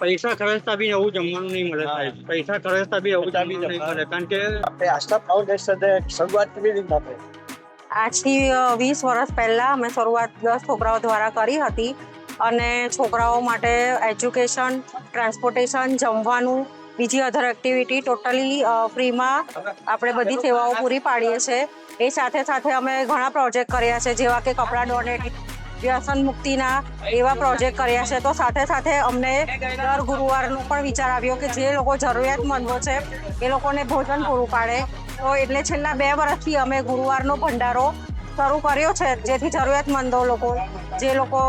પૈસા ખર્ચતા બી એવું જમવાનું નહીં મળે સાહેબ. પૈસા ખર્ચતા બી એવું જમવાનું નહીં મળે કારણ કે આપણે આસ્થા ફાઉન્ડેશને શરૂઆત કેવી રીતે આપણે આજથી 20 વર્ષ પહેલા અમે શરૂઆત 10 છોકરાઓ દ્વારા કરી હતી અને છોકરાઓ માટે એજ્યુકેશન, ટ્રાન્સપોર્ટેશન, જમવાનું, બીજી અધર એક્ટિવિટી ટોટલી ફ્રીમાં આપણે બધી સેવાઓ પૂરી પાડીએ છીએ. એ સાથે સાથે અમે ઘણા પ્રોજેક્ટ કર્યા છે, જેવા કે કપડાં ડોનેટ, વ્યસન મુક્તિના એવા પ્રોજેક્ટ કર્યા છે. તો સાથે સાથે અમને દર ગુરુવારનો પણ વિચાર આવ્યો કે જે લોકો જરૂરિયાતમંદો છે એ લોકોને ભોજન પૂરું પાડે. તો એટલે છેલ્લા 2 વર્ષથી અમે ગુરુવારનો ભંડારો શરૂ કર્યો છે, જેથી જરૂરિયાતમંદો લોકો જે લોકો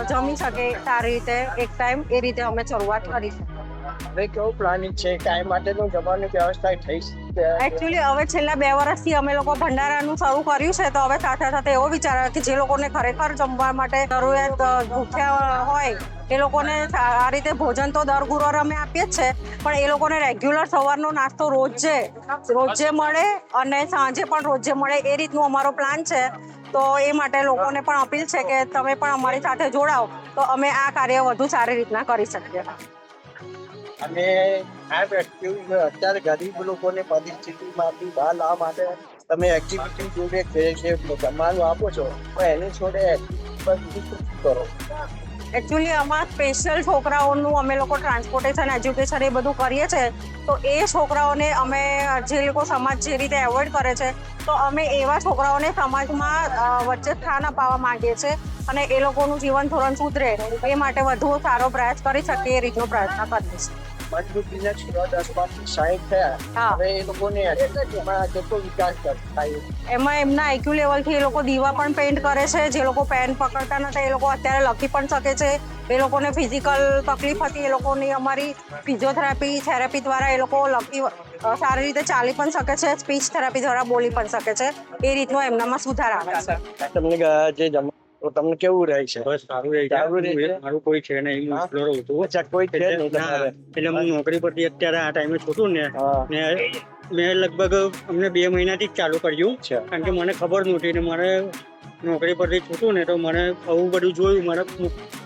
જમી શકે સારી રીતે એક ટાઈમ, એ રીતે અમે શરૂઆત કરી છે. હવે કેવું પ્લાનિંગ છે કાંઈ માટેનું જમવાની વ્યવસ્થા થઈ છે? એકચ્યુઅલી હવે છેલ્લા 2 વર્ષથી અમે લોકો ભંડારાનું શરૂ કર્યું છે. તો હવે સાથે સાથે એવો વિચાર આવ્યો કે જે લોકોને ખરેખર જમવા માટે જરૂરિયાત ભૂખ્યા હોય એ લોકોને આ રીતે ભોજન તો દર ગુરુવારે અમે આપીએ જ છે, પણ એ લોકોને રેગ્યુલર સવારનો નાસ્તો રોજે મળે અને સાંજે પણ રોજે મળે, એ રીતનું અમારો પ્લાન છે. તો એ માટે લોકોને પણ અપીલ છે કે તમે પણ અમારી સાથે જોડાઓ તો અમે આ કાર્ય વધુ સારી રીતના કરી શકીએ. અને આ વ્યક્તિઓ અત્યારે ગરીબ લોકોને પરિસ્થિતિમાંથી બહાર લાવવા માટે તમે એક્ટિવિટી જોડે કે જમવાનું આપો છો, તો એની જોડે એક્ટિવિટી શું કરો? એકચ્યુઅલી આમાં સ્પેશિયલ છોકરાઓનું અમે લોકો ટ્રાન્સપોર્ટેશન, એજ્યુકેશન એ બધું કરીએ છીએ. તો એ છોકરાઓને અમે જે લોકો સમાજ જે રીતે એવોઇડ કરે છે, તો અમે એવા છોકરાઓને સમાજમાં વચ્ચે સ્થાન અપાવવા માંગીએ છીએ અને એ લોકોનું જીવન ધોરણ સુધરે એ માટે વધુ સારો પ્રયાસ કરી શકીએ એ રીતનો પ્રયત્ન કરીએ છીએ. મજબૂતીના છોકરા 10-60 થયા, હવે એ લોકોને એમાં કેટલો વિકાસ થાય? એમાં એમના આઈક્યુ લેવલથી એ લોકો દીવા પણ પેઇન્ટ કરે છે. જે લોકો પેન પકડતા નથી એ લોકો અત્યારે લખી પણ શકે છે. એ લોકોને ફિઝિકલ તકલીફ હતી, એ લોકોની અમારી ફિઝિયોથેરાપી, થેરાપી દ્વારા એ લોકો લખી સારી રીતે ચાલી પણ શકે છે, સ્પીચ થેરાપી દ્વારા બોલી પણ શકે છે. એ રીતનો એમનામાં સુધાર આવે છે. તમને જે તો તમને કેવું રહે છે? બસ સારું રહે છે. મારું કોઈ છે નહીં, હું એકલો રહું છું. અચ્છા, કોઈ છે નહીં તમારે? એટલે હું નોકરી પરથી અત્યારે આ ટાઈમે છૂટું ને મેં લગભગ અમને 2 મહિનાથી જ ચાલુ કર્યું, કારણ કે મને ખબર નહોતી ને મારે નોકરી પરથી છૂટું ને તો મને આવું બધું જોયું. મને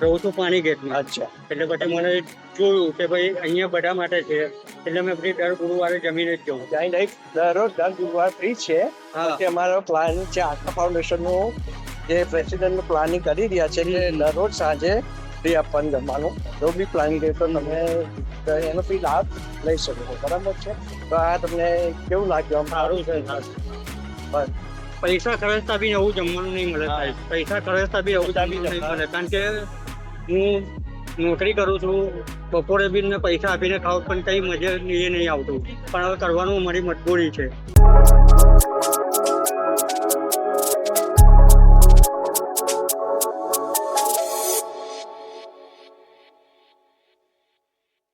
રહું છું પાણી ગેટમાં. અચ્છા, એટલે પછી મને જોયું કે ભાઈ અહીંયા બધા માટે છે, એટલે મેં પછી દર ગુરુવારે જમીને જ જવું. કાંઈ નહીં, દરરોજ 10 ગુરુવાર ફ્રી છે. અમારો પ્લાન છે આસ્થા ફાઉન્ડેશનનું, જે પ્રેસિડેન્ટ પ્લાનિંગ કરી રહ્યા છે કે દરરોજ સાંજે ફ્રી આપવાનું જમવાનું. જો બી પ્લાનિંગ રહે તો તમે એનો ફી લાભ લઈ શકો છો. બરાબર છે? તો આ તમને કેવું લાગ્યું? સારું છે. પૈસા ખર્ચતા બી એવું જમવાનું નહીં મળે સાહેબ. પૈસા ખર્ચતા બી એવું જમવાનું નહીં મળે કારણ કે હું નોકરી કરું છું, બપોરે બી ને પૈસા આપીને ખાવ પણ કંઈ મજા એ નહીં આવતું, પણ હવે કરવાનું મારી મજબૂરી છે.